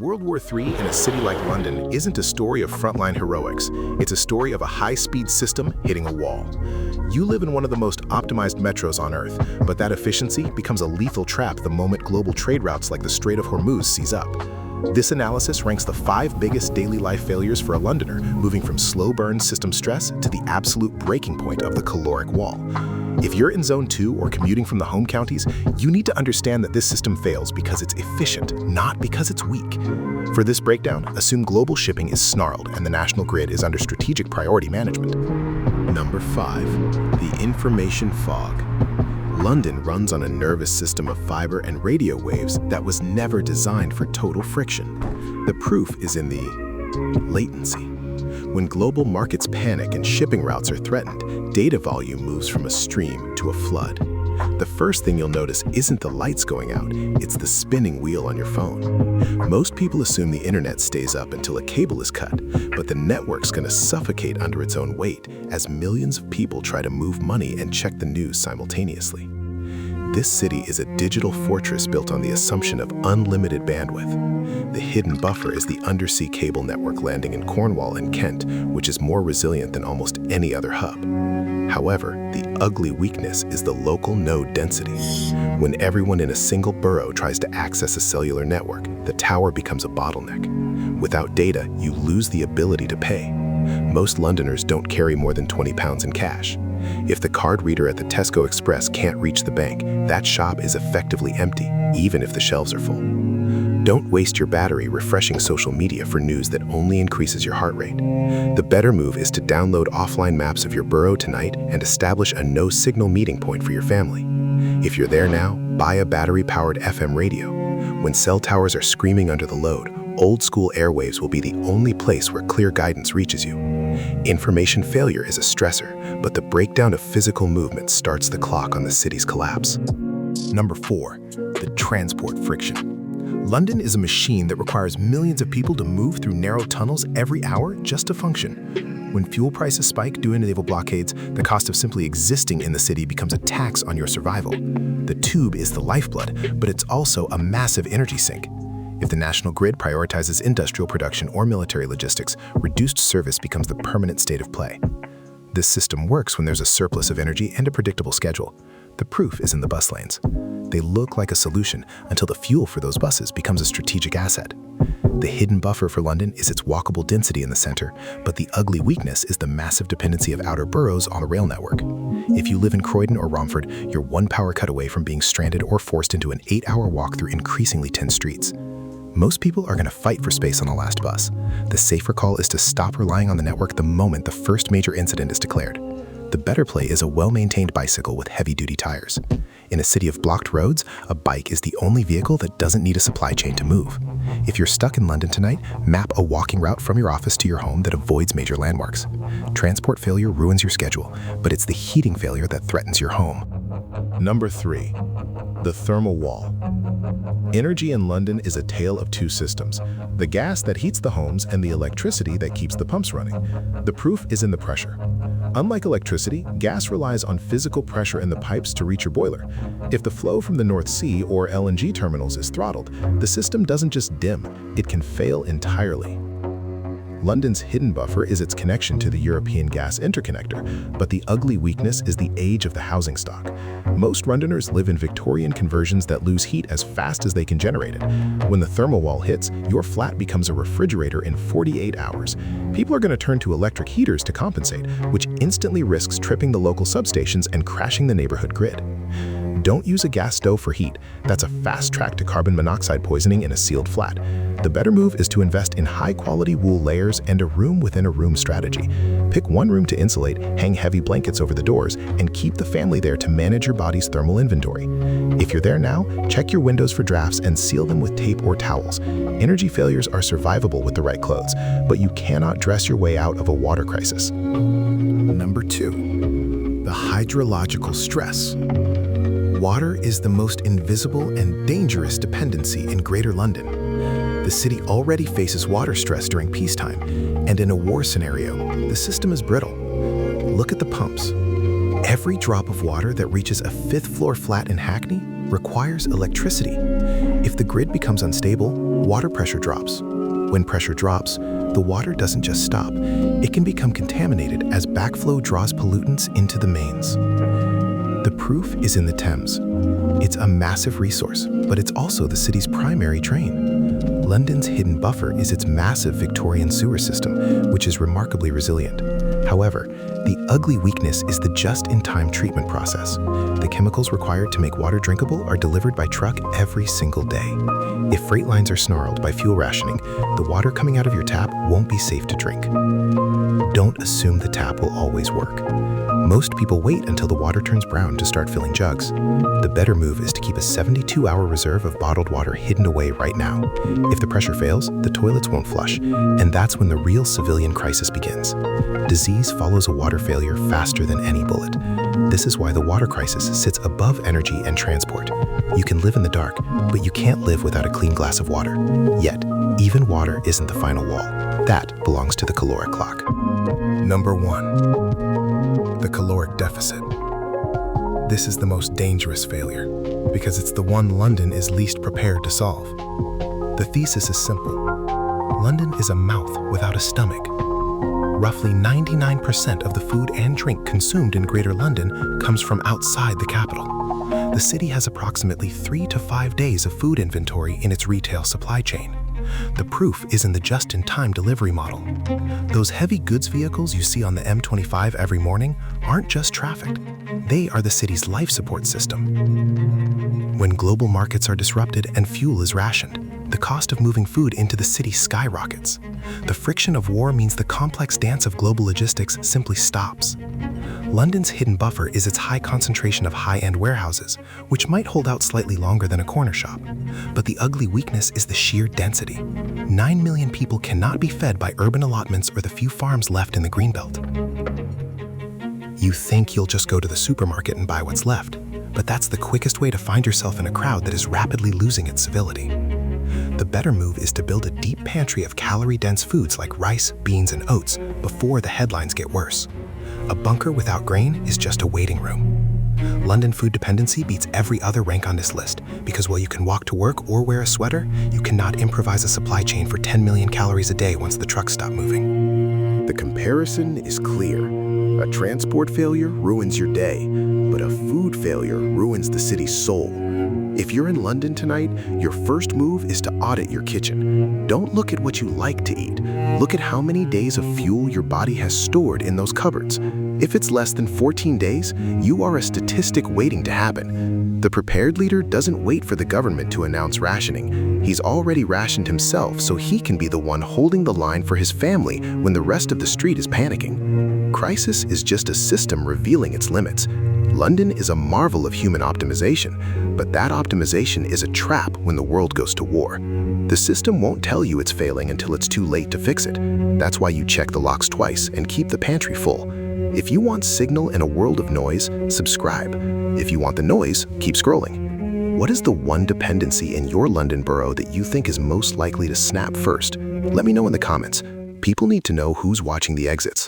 World War III in a city like London isn't a story of frontline heroics. It's a story of a high-speed system hitting a wall. You live in one of the most optimized metros on Earth, but that efficiency becomes a lethal trap the moment global trade routes like the Strait of Hormuz seize up. This analysis ranks the 5 biggest daily life failures for a Londoner, moving from slow-burn system stress to the absolute breaking point of the caloric wall. If you're in Zone 2 or commuting from the home counties, you need to understand that this system fails because it's efficient, not because it's weak. For this breakdown, assume global shipping is snarled and the national grid is under strategic priority management. Number 5. The information fog. London runs on a nervous system of fiber and radio waves that was never designed for total friction. The proof is in the latency. When global markets panic and shipping routes are threatened, data volume moves from a stream to a flood. The first thing you'll notice isn't the lights going out, it's the spinning wheel on your phone. Most people assume the internet stays up until a cable is cut, but the network's gonna suffocate under its own weight as millions of people try to move money and check the news simultaneously. This city is a digital fortress built on the assumption of unlimited bandwidth. The hidden buffer is the undersea cable network landing in Cornwall and Kent, which is more resilient than almost any other hub. However, the ugly weakness is the local node density. When everyone in a single borough tries to access a cellular network, the tower becomes a bottleneck. Without data, you lose the ability to pay. Most Londoners don't carry more than 20 pounds in cash. If the card reader at the Tesco Express can't reach the bank, that shop is effectively empty, even if the shelves are full. Don't waste your battery refreshing social media for news that only increases your heart rate. The better move is to download offline maps of your borough tonight and establish a no-signal meeting point for your family. If you're there now, buy a battery-powered FM radio. When cell towers are screaming under the load, old-school airwaves will be the only place where clear guidance reaches you. Information failure is a stressor, but the breakdown of physical movement starts the clock on the city's collapse. Number 4. The transport friction. London is a machine that requires millions of people to move through narrow tunnels every hour just to function. When fuel prices spike due to naval blockades, the cost of simply existing in the city becomes a tax on your survival. The tube is the lifeblood, but it's also a massive energy sink. If the national grid prioritizes industrial production or military logistics, reduced service becomes the permanent state of play. This system works when there's a surplus of energy and a predictable schedule. The proof is in the bus lanes. They look like a solution until the fuel for those buses becomes a strategic asset. The hidden buffer for London is its walkable density in the center, but the ugly weakness is the massive dependency of outer boroughs on the rail network. If you live in Croydon or Romford, you're one power cut away from being stranded or forced into an 8-hour walk through increasingly tense streets. Most people are going to fight for space on the last bus. The safer call is to stop relying on the network the moment the first major incident is declared. The better play is a well-maintained bicycle with heavy-duty tires. In a city of blocked roads, a bike is the only vehicle that doesn't need a supply chain to move. If you're stuck in London tonight, map a walking route from your office to your home that avoids major landmarks. Transport failure ruins your schedule, but it's the heating failure that threatens your home. Number 3. The thermal wall. Energy in London is a tale of two systems, the gas that heats the homes and the electricity that keeps the pumps running. The proof is in the pressure. Unlike electricity, gas relies on physical pressure in the pipes to reach your boiler. If the flow from the North Sea or LNG terminals is throttled, the system doesn't just dim, it can fail entirely. London's hidden buffer is its connection to the European gas interconnector, but the ugly weakness is the age of the housing stock. Most Londoners live in Victorian conversions that lose heat as fast as they can generate it. When the thermal wall hits, your flat becomes a refrigerator in 48 hours. People are going to turn to electric heaters to compensate, which instantly risks tripping the local substations and crashing the neighborhood grid. Don't use a gas stove for heat. That's a fast track to carbon monoxide poisoning in a sealed flat. The better move is to invest in high-quality wool layers and a room-within-a-room strategy. Pick one room to insulate, hang heavy blankets over the doors, and keep the family there to manage your body's thermal inventory. If you're there now, check your windows for drafts and seal them with tape or towels. Energy failures are survivable with the right clothes, but you cannot dress your way out of a water crisis. Number 2. The hydrological stress. Water is the most invisible and dangerous dependency in Greater London. The city already faces water stress during peacetime, and in a war scenario, the system is brittle. Look at the pumps. Every drop of water that reaches a 5th-floor flat in Hackney requires electricity. If the grid becomes unstable, Water pressure drops. When pressure drops, the water doesn't just stop. It can become contaminated as backflow draws pollutants into the mains. The proof is in the Thames. It's a massive resource, but it's also the city's primary drain. London's hidden buffer is its massive Victorian sewer system, which is remarkably resilient. However, the ugly weakness is the just-in-time treatment process. The chemicals required to make water drinkable are delivered by truck every single day. If freight lines are snarled by fuel rationing, the water coming out of your tap won't be safe to drink. Don't assume the tap will always work. Most people wait until the water turns brown to start filling jugs. The better move is to keep a 72-hour reserve of bottled water hidden away right now. If the pressure fails, the toilets won't flush, and that's when the real civilian crisis begins. Disease follows a water failure faster than any bullet. This is why the water crisis sits above energy and transport. You can live in the dark, but you can't live without a clean glass of water. Yet, even water isn't the final wall. That belongs to the caloric clock. Number 1. The caloric deficit. This is the most dangerous failure because it's the one London is least prepared to solve. The thesis is simple. London is a mouth without a stomach. Roughly 99% of the food and drink consumed in Greater London comes from outside the capital. The city has approximately 3 to 5 days of food inventory in its retail supply chain. The proof is in the just-in-time delivery model. Those heavy goods vehicles you see on the M25 every morning aren't just trafficked. They are the city's life support system. When global markets are disrupted and fuel is rationed, the cost of moving food into the city skyrockets. The friction of war means the complex dance of global logistics simply stops. London's hidden buffer is its high concentration of high-end warehouses, which might hold out slightly longer than a corner shop. But the ugly weakness is the sheer density. 9 million people cannot be fed by urban allotments or the few farms left in the Greenbelt. You think you'll just go to the supermarket and buy what's left, but that's the quickest way to find yourself in a crowd that is rapidly losing its civility. The better move is to build a deep pantry of calorie-dense foods like rice, beans, and oats before the headlines get worse. A bunker without grain is just a waiting room. London food dependency beats every other rank on this list because while you can walk to work or wear a sweater, you cannot improvise a supply chain for 10 million calories a day once the trucks stop moving. The comparison is clear. A transport failure ruins your day, but a food failure ruins the city's soul. If you're in London tonight, your first move is to audit your kitchen. Don't look at what you like to eat. Look at how many days of fuel your body has stored in those cupboards. If it's less than 14 days, you are a statistic waiting to happen. The prepared leader doesn't wait for the government to announce rationing. He's already rationed himself so he can be the one holding the line for his family when the rest of the street is panicking. Crisis is just a system revealing its limits. London is a marvel of human optimization, but that optimization is a trap when the world goes to war. The system won't tell you it's failing until it's too late to fix it. That's why you check the locks twice and keep the pantry full. If you want signal in a world of noise, subscribe. If you want the noise, keep scrolling. What is the one dependency in your London borough that you think is most likely to snap first? Let me know in the comments. People need to know who's watching the exits.